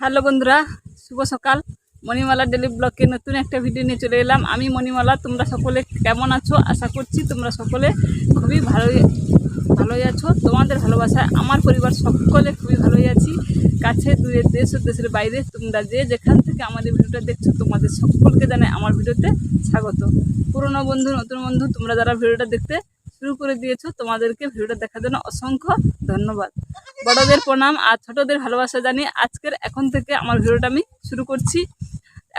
Hello বন্ধুরা, শুভ সকাল। Manimala daily ব্লগে নতুন একটা ভিডিও নিয়ে চলে এলাম। আমি মণিমালা। তোমরা সকলে কেমন আছো? আশা করছি তোমরা সকলে খুবই ভালোই আছো। তোমাদের ভালোবাসায় আমার পরিবার সকলে খুবই ভালোই আছি। কাছে দূরে, দেশ ও দেশের বাইরে তোমরা যে যেখান থেকে আমাদের ভিডিওটা দেখছো, তোমাদের সকলকে জানাই আমার ভিডিওতে স্বাগত। পুরনো বন্ধু, নতুন বন্ধু, তোমরা যারা ভিডিওটা দেখতে শুরু করে দিয়েছো, তোমাদেরকে ভিডিওটা দেখার জন্য অসংখ্য ধন্যবাদ। বড়দের প্রণাম আর ছোটদের ভালোবাসা জানিয়ে আজকের এখন থেকে আমার ভিডিওটা আমি শুরু করছি।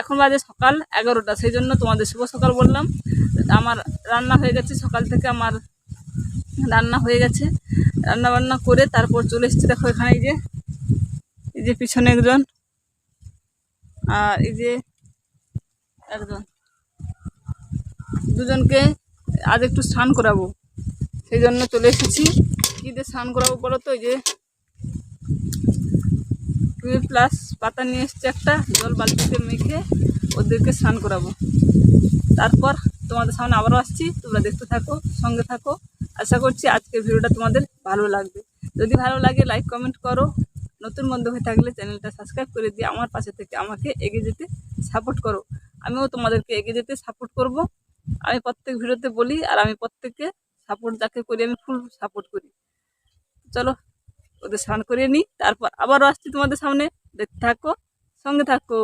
এখন বাজে সকাল 11টা, সেই জন্য তোমাদের শুভ সকাল বললাম। আমার রান্না হয়ে গেছে, সকাল থেকে আমার রান্না হয়ে গেছে। রান্না বান্না করে তারপর চলে এসেছি। দেখো এখানে এই যে পিছনে একজন, আর এই যে একজন, দুজনকে আজ একটু স্নান করাবো, সেই জন্য চলে এসেছি। কী দিয়ে স্নান করাবো বলো তো? এই যে 12+ পাতা নিয়ে এসছে, একটা জল বালতিতে মেখে ওদেরকে স্নান করাবো। তারপর তোমাদের সামনে আবারও আসছি, তোমরা দেখতে থাকো, সঙ্গে থাকো। আশা করছি আজকের ভিডিওটা তোমাদের ভালো লাগবে। যদি ভালো লাগে লাইক কমেন্ট করো। নতুন বন্ধু হয়ে থাকলে চ্যানেলটা সাবস্ক্রাইব করে দিয়ে আমার পাশে থেকে আমাকে এগিয়ে যেতে সাপোর্ট করো। আমিও তোমাদেরকে এগিয়ে যেতে সাপোর্ট করব। আমি প্রত্যেক ভিডিওতে বলি, আর আমি প্রত্যেককে সাপোর্ট যাকে করি আমি ফুল সাপোর্ট করি। চলো ওদের স্নান করিয়ে নিই, তারপর আবারও আসছি তোমাদের সামনে। দেখতে থাকো, সঙ্গে থাকো।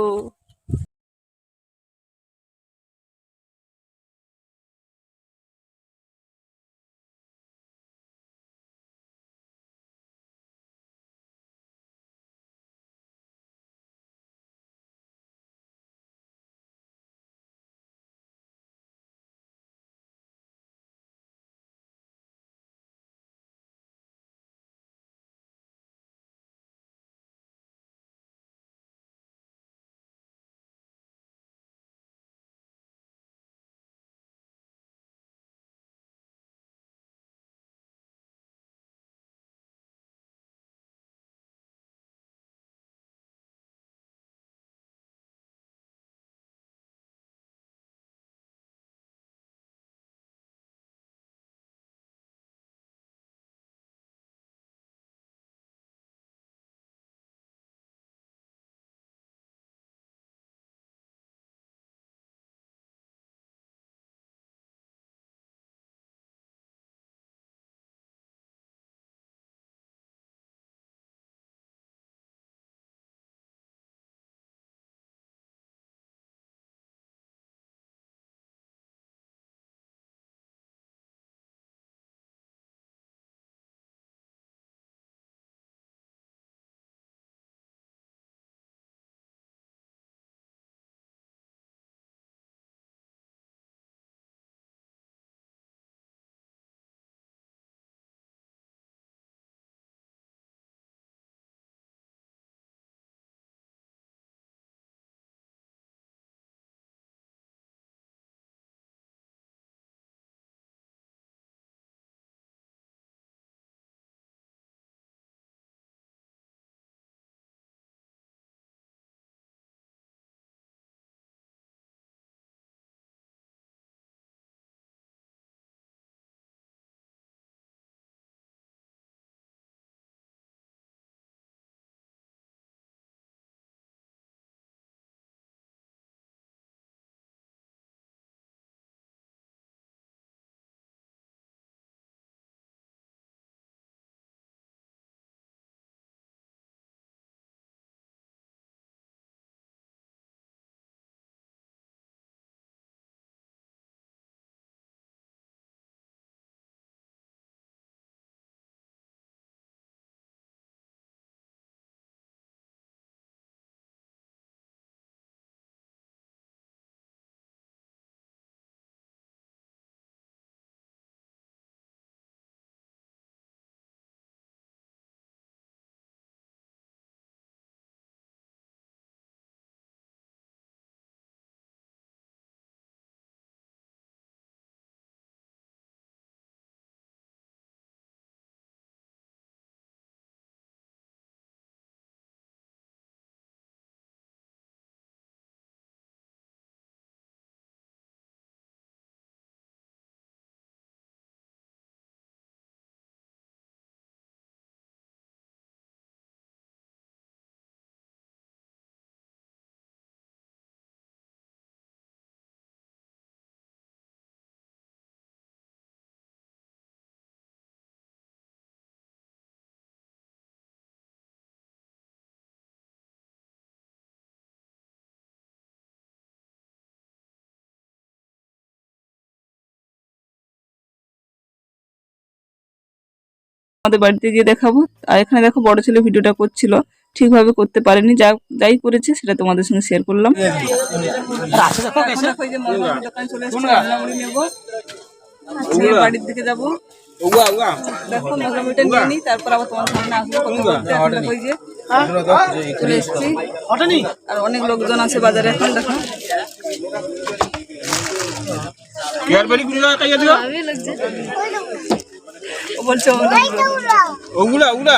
আমাদের বাড়িতে গিয়ে দেখাবো। আর এখানে দেখো বড় ছেলে ভিডিওটা করছিল, ঠিকভাবে করতে পারেনি, যাই করেছে সেটা তোমাদের সঙ্গে শেয়ার করলাম। বাড়ির দিকে যাবো, দেখো মোটামুটি নিয়ে নিই, তারপর আবার তোমার সামনে আসবো। চলে এসেছি, আর অনেক লোকজন আছে বাজারে এখন। দেখো বলছে ওগুলা ওগুলা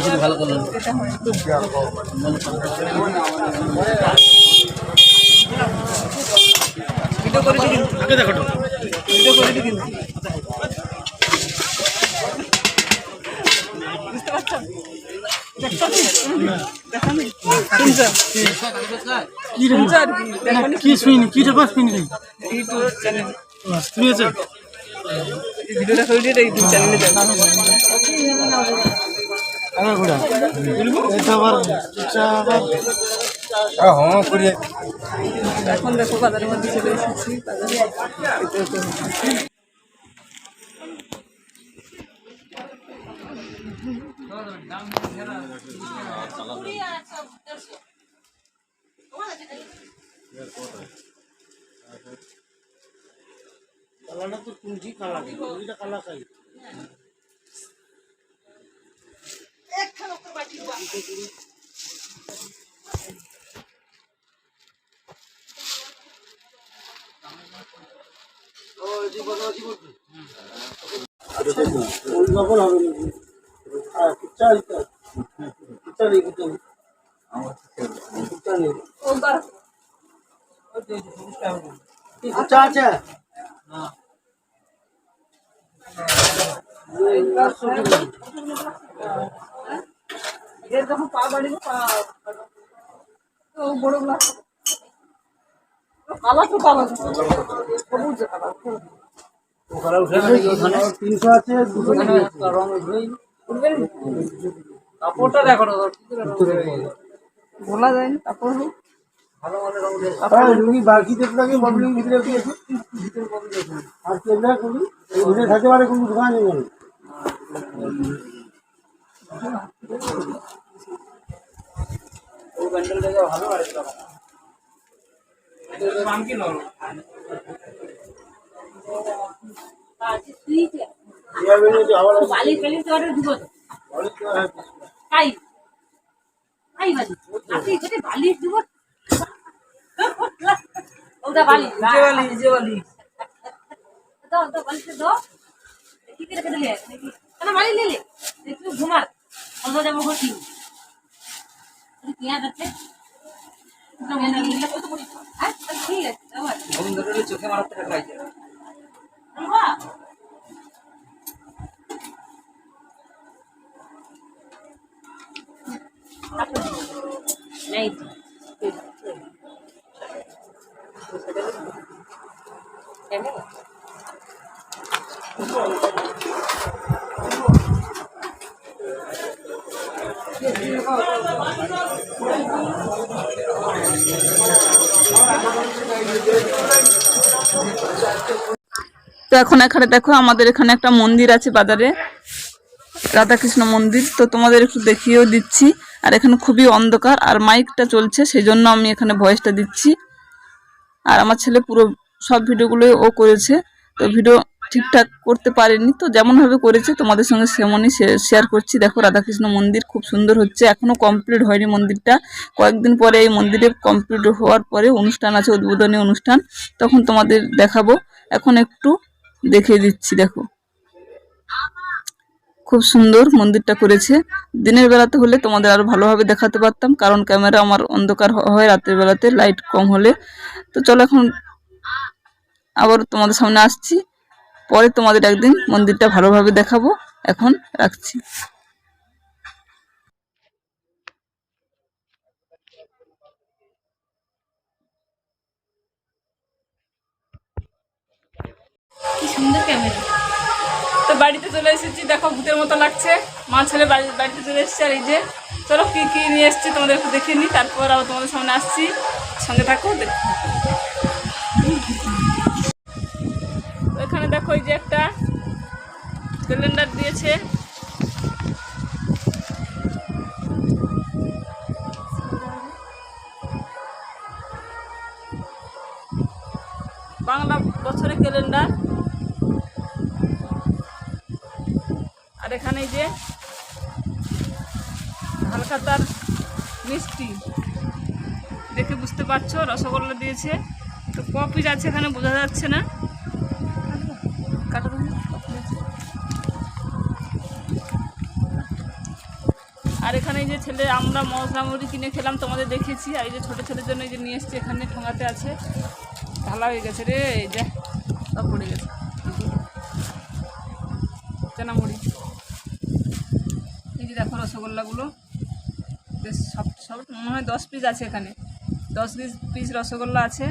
চলো ভালো করলেন। ভিডিও করে দিন, আগে দেখো ভিডিও করে দিন, বুঝতে পারছো? ভিডিওটা করে দিয়ে ইউটিউব চ্যানেলে এখন দেখো বাজারের মধ্যে চলে এসেছি। যখন পা বাড়ি বড় গ্লাস কালা তো কালা সবুজ কালার কাপড়টা দেখো বলা যায় না। কাপড় বাকি দেখতে ভিতরে দিয়েছে আর থাকতে পারে কোনো দোকান নেই। ওই ব্যান্ডেলটাকে ভালো লাগছে নাম কি নাম বালি বালি তো অর্ডার দিব কাই কাই বালি আপনি যেটা বালি দিব ওটা বালি যে বালি দাও দাও বালি দাও কি করে রেখে দিলে না বালি ले ले একটু ঘুমা আমরা যাব ঘটি কি আছে না মনে নিলে কত করে আচ্ছা ঠিক আছে আবার আমি ধরে চোখে মারতে ট্রাই করব বাহ नहीं তো এখন এখানে দেখো আমাদের এখানে একটা মন্দির আছে বাজারে, রাধাকৃষ্ণ মন্দির। তো তোমাদের একটু দেখিয়েও দিচ্ছি। আর এখানে খুবই অন্ধকার আর মাইকটা চলছে, সেই জন্য আমি এখানে ভয়েসটা দিচ্ছি। আর আমার ছেলে পুরো সব ভিডিওগুলোই ও করেছে, তো ভিডিও ঠিকঠাক করতে পারেনি, তো যেমনভাবে করেছে তোমাদের সঙ্গে সেমনই শেয়ার করছি। দেখো রাধাকৃষ্ণ মন্দির খুব সুন্দর হচ্ছে, এখনও কমপ্লিট হয়নি মন্দিরটা। কয়েকদিন পরে এই মন্দিরে কমপ্লিট হওয়ার পরে অনুষ্ঠান আছে, উদ্বোধনী অনুষ্ঠান, তখন তোমাদের দেখাবো। এখন একটু দেখিয়ে দিচ্ছি। দেখো খুব সুন্দর মন্দিরটা করেছে। দিনের বেলাতে হলে তোমাদের আরো ভালোভাবে দেখাতে পারতাম, কারণ ক্যামেরা আমার অন্ধকার হয় রাতের বেলাতে, লাইট কম হলে। তো চলো এখন আবার তোমাদের সামনে আসছি, পরে তোমাদের একদিন মন্দিরটা ভালোভাবে দেখাবো। এখন রাখছি। কি সুন্দর ক্যামেরা। তো বাড়িতে চলে এসেছি, দেখো ভূতের মতো লাগছে। মা ছেলে বাড়িতে চলে এসেছি। আর এই যে চলো কি কি নিয়ে এসছি তোমাদের একটু দেখে নিই, তারপর আবার তোমাদের সামনে আসছি। সঙ্গে থাকো, দেখো। এখানে দেখো এই যে একটা ক্যালেন্ডার দিয়েছে। বাংলা বছরের ক্যালেন্ডার। আর এখানে এই যে হালখাতার মিষ্টি, দেখে বুঝতে পারছো রসগোল্লা দিয়েছে। তো ক পিস আছে এখানে বোঝা যাচ্ছে না। আর এখানে এই যে ছেলে আমরা মশলা মুড়ি কিনে খেলাম, তোমাদের দেখেছি। আর এই যে ছোটো ছেলের জন্য এই যে নিয়ে এসছি, এখানে ঠোঙাতে আছে। ঢালা হয়ে গেছে রে, এই যে সব পড়ে গেছে। চেনা মুড়ি, এই যে দেখো রসগোল্লাগুলো বেশ সব সব মনে হয় 10 পিস আছে এখানে। 10 পিস রসগোল্লা আছে।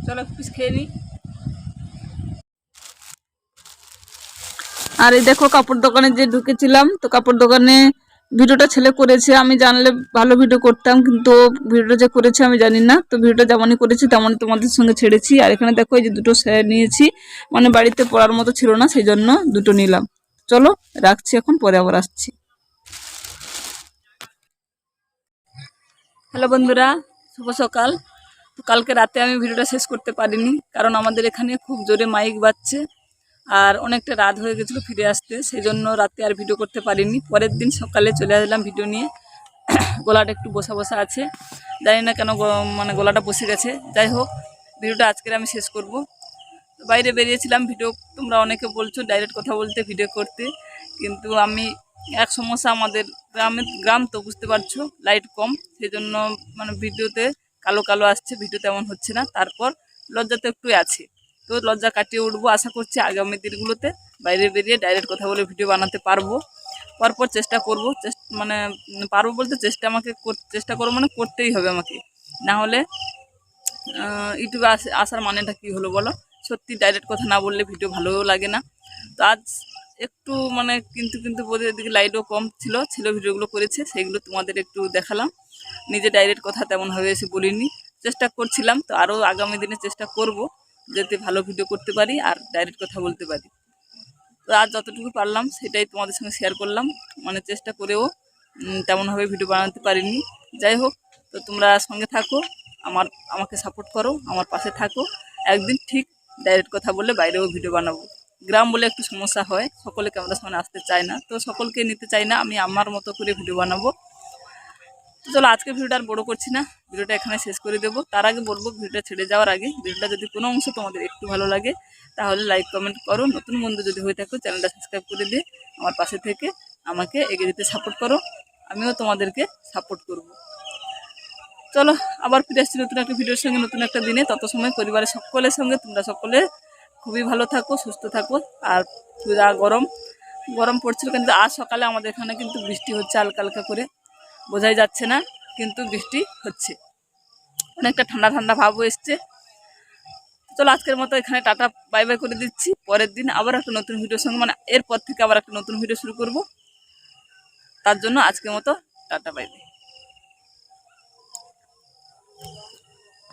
চলো এক পিস খেয়ে নিই। আর এই দেখো কাপড় দোকানে যে ঢুকেছিলাম, তো কাপড় দোকানে ভিডিওটা ছেলে করেছে। আমি জানলে ভালো ভিডিও করতাম, কিন্তু ভিডিওটা যে করেছে আমি জানি না। তো ভিডিওটা যেমনই করেছি তেমনই তোমাদের সঙ্গে ছেড়েছি। আর এখানে দেখো এই যে দুটো নিয়েছি, মানে বাড়িতে পড়ার মতো ছিল না, সেই জন্য দুটো নিলাম। চলো রাখছি, এখন পরে আবার আসছি। হ্যালো বন্ধুরা, শুভ সকাল। তো কালকে রাতে আমি ভিডিওটা শেষ করতে পারিনি, কারণ আমাদের এখানে খুব জোরে মাইক বাজছে। আর অনেকটা রাত হয়ে গেছিলো ফিরে আসতে, সেই জন্য রাতে আর ভিডিও করতে পারিনি। পরের দিন সকালে চলে আসলাম ভিডিও নিয়ে। গলাটা একটু বসা বসা আছে, জানি না কেন মানে গলাটা বসে গেছে। যাই হোক, ভিডিওটা আজকের আমি শেষ করব। বাইরে বেরিয়েছিলাম ভিডিও, তোমরা অনেকে বলছো ডাইরেক্ট কথা বলতে, ভিডিও করতে, কিন্তু আমি এক সমস্যা, আমাদের গ্রাম তো বুঝতে পারছো, লাইট কম, সেই জন্য মানে ভিডিওতে কালো কালো আসছে, ভিডিও তেমন হচ্ছে না। তারপর লজ্জা তো একটু আছে, তো লজ্জা কাটিয়ে উঠবো। আশা করছি আগামী দিনগুলোতে বাইরে বেরিয়ে ডাইরেক্ট কথা বলে ভিডিও বানাতে পারবো। পরপর চেষ্টা করব, মানে পারবো বলতে চেষ্টা করবো, মানে করতেই হবে আমাকে, না হলে ইউটিউবে আসার মানেটা কী হলো বলো। সত্যি ডাইরেক্ট কথা না বললে ভিডিও ভালোও লাগে না। তো আজ একটু মানে কিন্তু এদিকে লাইটও কম ছিল ভিডিওগুলো করেছে, সেইগুলো তোমাদের একটু দেখালাম। নিজে ডাইরেক্ট কথা তেমনভাবে এসে বলিনি, চেষ্টা করছিলাম। তো আরও আগামী দিনে চেষ্টা করব যাতে ভালো ভিডিও করতে পারি আর ডাইরেক্ট কথা বলতে পারি। তো আজ যতটুকু পারলাম সেটাই তোমাদের সঙ্গে শেয়ার করলাম, মানে চেষ্টা করেও তেমনভাবে ভিডিও বানাতে পারিনি। যাই হোক, তো তোমরা সঙ্গে থাকো, আমাকে সাপোর্ট করো, আমার পাশে থাকো। একদিন ঠিক ডাইরেক্ট কথা বললে বাইরেও ভিডিও বানাবো। গ্রাম বলে একটু সমস্যা হয়, সকলে ক্যামেরার সামনে আসতে চায় না, তো সকলকে নিতে চাই না, আমি আমার মতো করে ভিডিও বানাবো। তো চলো আজকে ভিডিওটা আর বড়ো করছি না, ভিডিওটা এখানে শেষ করে দেবো। তার আগে বলবো, ভিডিওটা ছেড়ে যাওয়ার আগে ভিডিওটা যদি কোনো অংশ তোমাদের একটু ভালো লাগে তাহলে লাইক কমেন্ট করো। নতুন বন্ধু যদি হয়ে থাকো চ্যানেলটা সাবস্ক্রাইব করে দিয়ে আমার পাশে থেকে আমাকে এগিয়ে যেতে সাপোর্ট করো, আমিও তোমাদেরকে সাপোর্ট করব। চলো আবার ফিরে আসছি নতুন একটা ভিডিওর সঙ্গে, নতুন একটা দিনে। তত সময় পরিবারের সকলের সঙ্গে তোমরা সকলে খুবই ভালো থাকো, সুস্থ থাকো। আর যা গরম পড়ছিল, কিন্তু আজ সকালে আমাদের এখানে কিন্তু বৃষ্টি হচ্ছে হালকা হালকা করে, বোঝাই যাচ্ছে না, কিন্তু বৃষ্টি হচ্ছে, অনেকটা ঠান্ডা ঠান্ডা ভাবও এসছে। চলো আজকের মতো এখানে টাটা বাই বাই করে দিচ্ছি। পরের দিন আবার একটা নতুন ভিডিওর সঙ্গে, মানে এরপর থেকে আবার একটা নতুন ভিডিও শুরু করব। তার জন্য আজকের মতো টাটা বাই বাই।